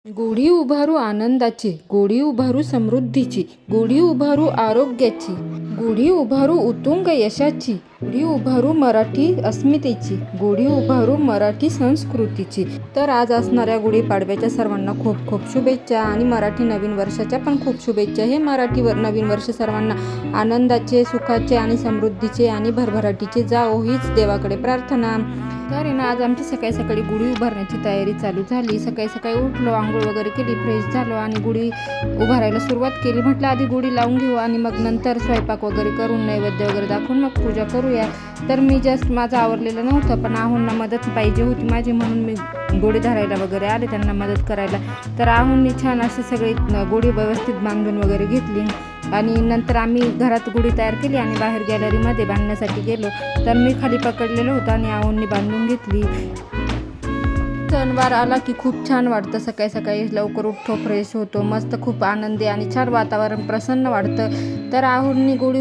गुढी उभारू आनंदाची, गुढी उभारू समृद्धीची, गुढी उभारू आरोग्याची, गुढी उभारू उत्तुंग यशाची, गुढी उभारू मराठी अस्मितेची, गुढी उभारू मराठी संस्कृतीची. तर आज असणाऱ्या गुढीपाडव्याच्या सर्वांना खूप खूप शुभेच्छा आणि मराठी नवीन वर्षाच्या पण खूप शुभेच्छा. हे मराठी नवीन वर्ष सर्वांना आनंदाचे, सुखाचे आणि समृद्धीचे आणि भरभराटीचे जाओ हीच देवाकडे प्रार्थना. तर आज आमची सकाळी सकाळी गुढी उभारण्याची तयारी चालू झाली. सकाळी सकाळी उठलो, आंघोळ वगैरे केली, फ्रेश झालो आणि गुढी उभारायला सुरुवात केली. म्हटलं आधी गुढी लावून घेऊ आणि मग नंतर स्वयंपाक वगैरे करून नैवेद्य वगैरे दाखवून मग पूजा करूया. तर मी जस्ट माझं आवरलेलं नव्हतं, पण आहूंना मदत पाहिजे होती माझी, म्हणून मी गुढी धरायला वगैरे आले त्यांना मदत करायला. तर आहूंनी छान असे सगळे गुढी व्यवस्थित बांधून वगैरे घेतली आणि नंतर आम्ही घरात गुढी तयार केली आणि बाहेर गॅलरीमध्ये बांधण्यासाठी गेलो. तर मी खाली पकडलेलं होतं आणि आहूंनी बांधून घेतली. सणवार आला की खूप छान वाटतं. सकाळी सकाळी लवकर उठतो, फ्रेश होतो, मस्त खूप आनंदी आणि छान वातावरण प्रसन्न वाटतं. तर आहूंनी गुढी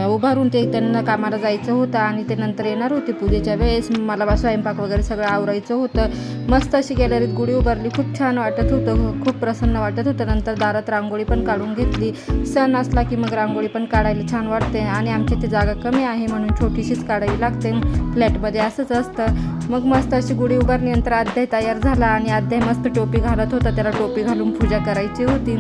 उभारून त्यांना कामाला जायचं होतं आणि ते नंतर येणार होते पूजेच्या वेळेस. मला स्वयंपाक वगैरे सगळं आवरायचं होतं. मस्त अशी गॅलरीत गुढी उभारली, खूप छान वाटत होतं, खूप प्रसन्न वाटत होतं. नंतर दारात रांगोळी पण काढून घेतली. सण असला की मग रांगोळी पण काढायला छान वाटते आणि आमच्या इथे जागा कमी आहे म्हणून छोटीशीच काढावी लागते. फ्लॅटमध्ये असंच असतं. मग मस्त अशी गुढी उभारल्यानंतर अध्याय तयार झाला आणि अध्याय मस्त टोपी घालत होता, त्याला टोपी घालून पूजा करायची होती.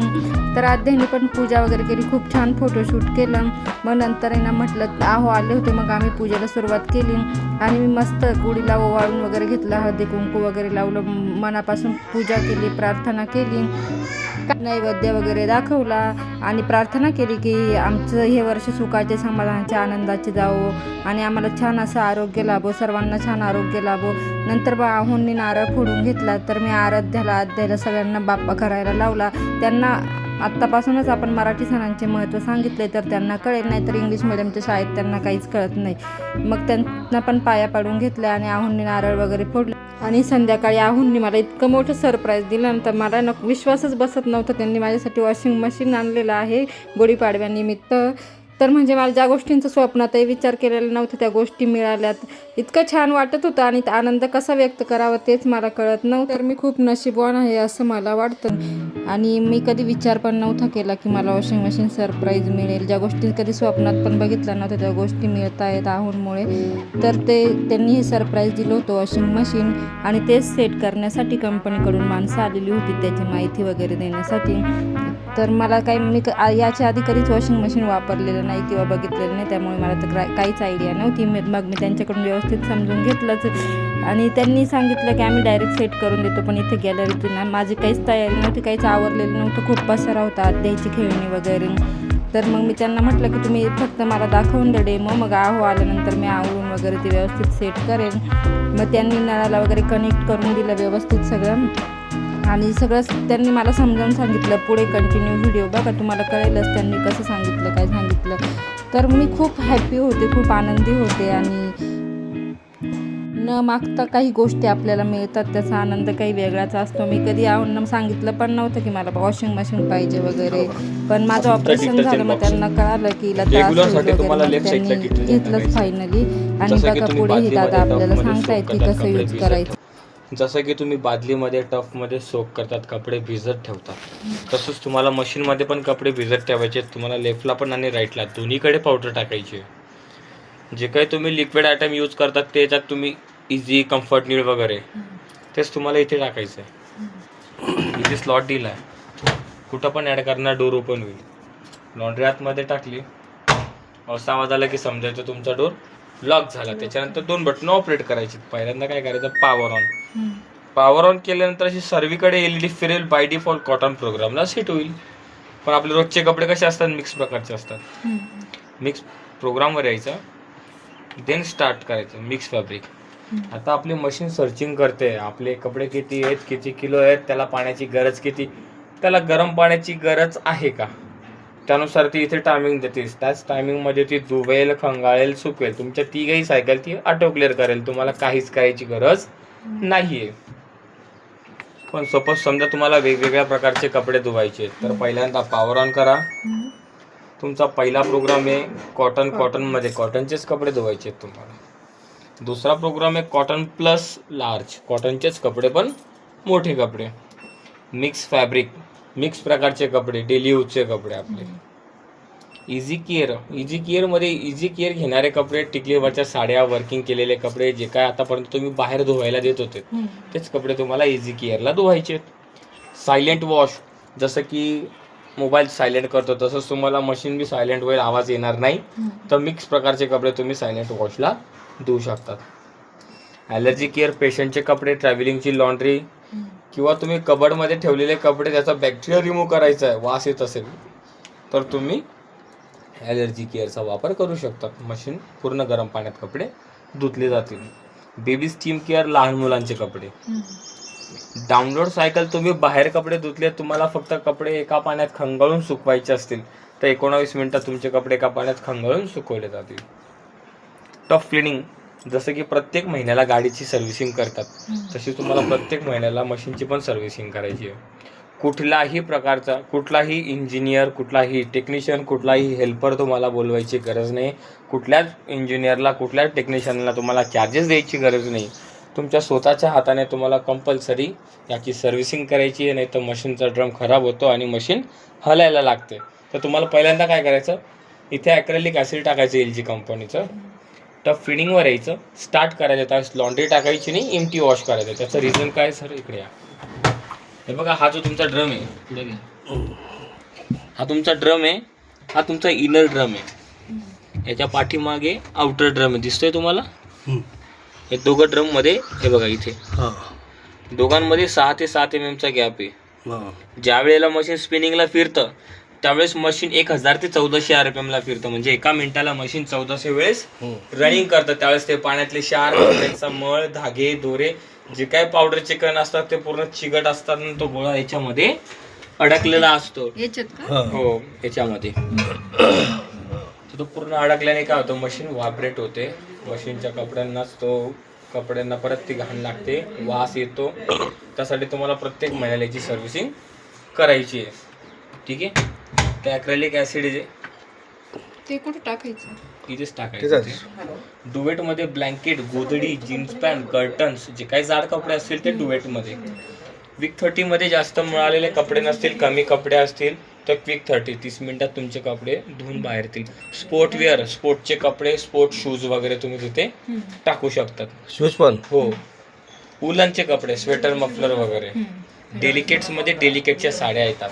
तर अध्यायने पण पूजा वगैरे केली, खूप छान फोटोशूट केलं. मग नंतर म्हटलं आहो आले होते, मग आम्ही पूजेला सुरुवात केली आणि मी मस्त गुढीला ओवाळून वगैरे घेतला, हळदी कुंकू वगैरे लावलं, मनापासून पूजा केली, प्रार्थना केली, नैवेद्य वगैरे दाखवला आणि प्रार्थना केली की आमचं हे वर्ष सुखाचे, समाधानाचे, आनंदाचे जावो आणि आम्हाला छान असं आरोग्य लाभो, सर्वांना छान आरोग्य लाभो. नंतर आहूंनी नारळ फोडून घेतला. तर मी अध्यायला सगळ्यांना बाप्पा करायला लावला. त्यांना आत्तापासूनच आपण मराठी सणांचे महत्त्व सांगितले तर त्यांना कळेल, नाही तर इंग्लिश मिडियमच्या शाळेत त्यांना काहीच कळत नाही. मग त्यांना पण पाया पाडून घेतल्या आणि आहूंनी नारळ वगैरे फोडले. आणि संध्याकाळी आहूंनी मला इतकं मोठं सरप्राईज दिलं तर मला विश्वासच बसत नव्हता. त्यांनी माझ्यासाठी वॉशिंग मशीन आणलेलं आहे गुढीपाडव्यानिमित्त. तर म्हणजे मला ज्या गोष्टींचं स्वप्नातही विचार केलेला नव्हता त्या गोष्टी मिळाल्यात. इतकं छान वाटत होतं आणि आनंद कसा व्यक्त करावा तेच मला कळत नव्हतं. तर मी खूप नशीबवान आहे असं मला वाटतं आणि मी कधी विचार पण नव्हता केला की मला वॉशिंग मशीन सरप्राईज मिळेल. ज्या गोष्टी कधी स्वप्नात पण बघितल्या नव्हत्या त्या गोष्टी मिळत आहेत आहूंमुळे. तर त्यांनी हे सरप्राईज दिलं होतं वॉशिंग मशीन आणि तेच सेट करण्यासाठी कंपनीकडून माणसं आलेली होती त्याची माहिती वगैरे देण्यासाठी. तर मला मी याच्या आधी कधीच वॉशिंग मशीन वापरलेलं नाही किंवा बघितलेलं नाही, त्यामुळे मला तर काहीच आयडिया नव्हती. मग मी त्यांच्याकडून व्यवस्थित समजून घेतलंच आणि त्यांनी सांगितलं की आम्ही डायरेक्ट सेट करून देतो. पण इथे गॅलरीतून माझी काहीच तयारी नव्हती, काहीच आवरलेलं नव्हतं, खूप पसारा होता, अध्यायची खेळणी वगैरे. तर मग मी त्यांना म्हटलं की तुम्ही फक्त मला दाखवून द्या डेमो, मग आल्यानंतर मी आवरून वगैरे ते व्यवस्थित सेट करेन. मग त्यांनी नळाला वगैरे कनेक्ट करून दिलं व्यवस्थित सगळं आणि सगळं त्यांनी मला समजावून सांगितलं. पुढे कंटिन्यू व्हिडिओ बघा, तुम्हाला कळेलच त्यांनी कसं सांगितलं, काय सांगितलं. तर मी खूप हॅपी होते, खूप आनंदी होते आणि न मागता काही गोष्टी आपल्याला मिळतात त्याचा आनंद काही वेगळाच असतो. मी कधी आहूंना सांगितलं पण नव्हतं की मला वॉशिंग मशीन पाहिजे वगैरे, पण माझं ऑपरेशन झालं मग त्यांना कळालं की हिला त्रास होईल वगैरे, मग त्यांनी घेतलंच फायनली. आणि बघा पुढे ही दादा आपल्याला सांगतायत की कसं यूज करायचं. जसं की तुम्ही बादलीमध्ये टफमध्ये सोक करतात, कपडे भिजत ठेवतात, तसंच तुम्हाला मशीनमध्ये पण कपडे भिजत ठेवायचे. तुम्हाला लेफ्टला पण आणि राईटला दोन्हीकडे पावडर टाकायची. जे काही तुम्ही लिक्विड आयटम यूज करतात ते याच्यात तुम्ही इझी, कम्फर्ट नीड वगैरे तेच तुम्हाला इथे टाकायचं आहे. इथे स्लॉट दिला आहे, कुठं पण ॲड करणार, डोर ओपन होईल. लॉन्ड्री आतमध्ये टाकली, असा आवाज आला की समजायचं तुमचा डोर लॉक झाला. त्याच्यानंतर 2 बटन ऑपरेट करायची. पहिल्यांदा काय करायचं, पॉवर ऑन केल्यानंतर अशी सर्वीकडे LED फिरेल. बाय डिफॉल्ट कॉटन प्रोग्रामला सेट होईल. पण आपले रोजचे कपडे कसे असतात, मिक्स प्रकारचे असतात. मिक्स प्रोग्रामवर यायचं, देन स्टार्ट करायचं मिक्स फॅब्रिक. आता आपली मशीन सर्चिंग करते आपले कपडे किती आहेत, किती किलो आहेत, त्याला पाण्याची गरज किती, त्याला गरम पाण्याची गरज आहे का, त्यानुसार ती इथे टायमिंग देते. त्याच टायमिंगमध्ये ती धुवेल, खंगाळेल, सुकवेल. तुमच्या तिघही सायकल ती ऑटो क्लिअर करेल. तुम्हाला काहीच करायची गरज नाहीये. पण सपोज समजा तुम्हाला वेगवेगळ्या प्रकारचे कपडे धुवायचे तर पहिल्यांदा पॉवर ऑन करा. तुमचा पहिला प्रोग्राम आहे कॉटनमध्ये कॉटनचेच कपडे धुवायचे आहेत तुम्हाला. दुसरा प्रोग्राम आहे कॉटन प्लस लार्ज, कॉटनचेच कपडे पण मोठे कपडे. मिक्स फॅब्रिक, मिक्स प्रकारचे कपडे, डेली यूजचे कपडे आपले. इझी केअरमध्ये इझी केअर घेणारे कपडे, टिकलीवरच्या साड्या, वर्किंग केलेले कपडे, जे काय आतापर्यंत तुम्ही बाहेर धुवायला देत होते तेच कपडे तुम्हाला इझी केअरला धुवायचे. सायलेंट वॉश, जसं की मोबाईल सायलेंट करतो तसंच तुम्हाला मशीन बी सायलेंट होईल, आवाज येणार नाही. तर मिक्स प्रकारचे कपडे तुम्ही सायलेंट वॉशला धुवू शकतात. ॲलर्जी केअर, पेशंटचे कपडे, ट्रॅव्हलिंगची लॉन्ड्री, किंवा तुम्ही कबडमध्ये ठेवलेले कपडे त्याचा बॅक्टेरिया रिमूव्ह करायचा आहे, वास येत असेल तर तुम्ही ॲलर्जी केअरचा वापर करू शकता. मशीन पूर्ण गरम पाण्यात कपडे धुतले जातील. बेबी स्टीम केअर, लहान मुलांचे कपडे. डाउनलोड सायकल, तुम्ही बाहेर कपडे धुतले, तुम्हाला फक्त कपडे एका पाण्यात खंगाळून सुकवायचे असतील तर 19 मिनिटात तुमचे कपडे एका पाण्यात खंगाळून सुकवले जातील. टफ क्लिनिंग, जसं की प्रत्येक महिन्याला गाडीची सर्व्हिसिंग करतात तशी तुम्हाला प्रत्येक महिन्याला मशीनची पण सर्व्हिसिंग करायची आहे. कुठलाही प्रकारचा, कुठलाही इंजिनियर, कुठलाही टेक्निशियन, कुठलाही हेल्पर तुम्हाला बोलवायची गरज नाही. कुठल्याच इंजिनियरला, कुठल्याच टेक्निशियनला तुम्हाला चार्जेस द्यायची गरज नाही. तुमच्या स्वतःच्या हाताने तुम्हाला कंपल्सरी याची सर्व्हिसिंग करायची आहे, नाही तर मशीनचा ड्रम खराब होतो आणि मशीन हलायला लागते. तर तुम्हाला पहिल्यांदा काय करायचं, इथे ॲक्रेलिक ॲसिड टाकायचं LG कंपनीचं. टफ फिडिंगवर यायचं, स्टार्ट करायचं, त्यावेळेस लॉन्ड्री टाकायची नाही, एम्प्टी वॉश करायचं. त्याचं रिझन काय सर, इकडे या. हे बघा, हा जो तुमचा ड्रम आहे, पुढे घ्या. हा तुमचा ड्रम आहे, हा तुमचा इनर ड्रम आहे. याच्या पाठीमागे आउटर ड्रम आहे, दिसतोय तुम्हाला? हे दोघं ड्रममध्ये, हे बघा इथे दोघांमध्ये 6 ते 7 mm चा गॅप आहे. ज्या वेळेला मशीन स्पिनिंगला फिरतं त्यावेळेस मशीन 1000 ते 1400 RPM ला फिरतं. म्हणजे एका मिनिटाला मशीन 1400 वेळेस रनिंग करतं. त्यावेळेस ते पाण्यातले क्षार, त्यांचा मळ, धागे, दोरे, जे काय पावडरचे कण असतात ते पूर्ण चिकट असतात आणि तो गोळा याच्यामध्ये अडकलेला असतो. हो, याच्यामध्ये तो पूर्ण अडकल्याने काय होतं, मशीन व्हायब्रेट होते. मशीनच्या कपड्यांना परत ती घाण लागते, वास येतो. त्यासाठी तुम्हाला प्रत्येक महिन्याला याची सर्व्हिसिंग करायची आहे. ठीक आहे. ते ॲक्रेलिक ॲसिड आहे ते कुठे टाकायचं, इथेच टाकायचं. डुवेटमध्ये ब्लँकेट, गोधडी, जीन्स पॅन्ट, कर्टन्स, जे काही जाड कपडे असतील ते डुवेटमध्ये. क्विक 30 मध्ये जास्त मिळालेले कपडे नसतील, कमी कपडे असतील तर क्विक 30 30 मिनिटात तुमचे कपडे धुवून बाहेर येतील. स्पोर्टवेअर, स्पोर्टचे कपडे, स्पोर्ट शूज वगैरे तुम्ही तिथे टाकू शकतात. शूज पण हो. उलनचे कपडे, स्वेटर, मफलर वगैरे. डेलिकेट्समध्ये डेलिकेटच्या साड्या येतात,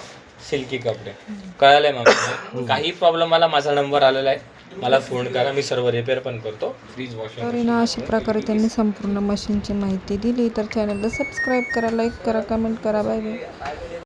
सिल्की कपडे. कळालंय मग? काही प्रॉब्लेम आला, माझा नंबर आलेला आहे, मला फोन करा, मी सर्व रिपेअर पण करतो. Fridge washer. तर ना अशा प्रकारे त्यांनी संपूर्ण मशीनची माहिती दिली. तर चॅनलला सबस्क्राईब करा, लाईक करा, कमेंट करा. Bye bye.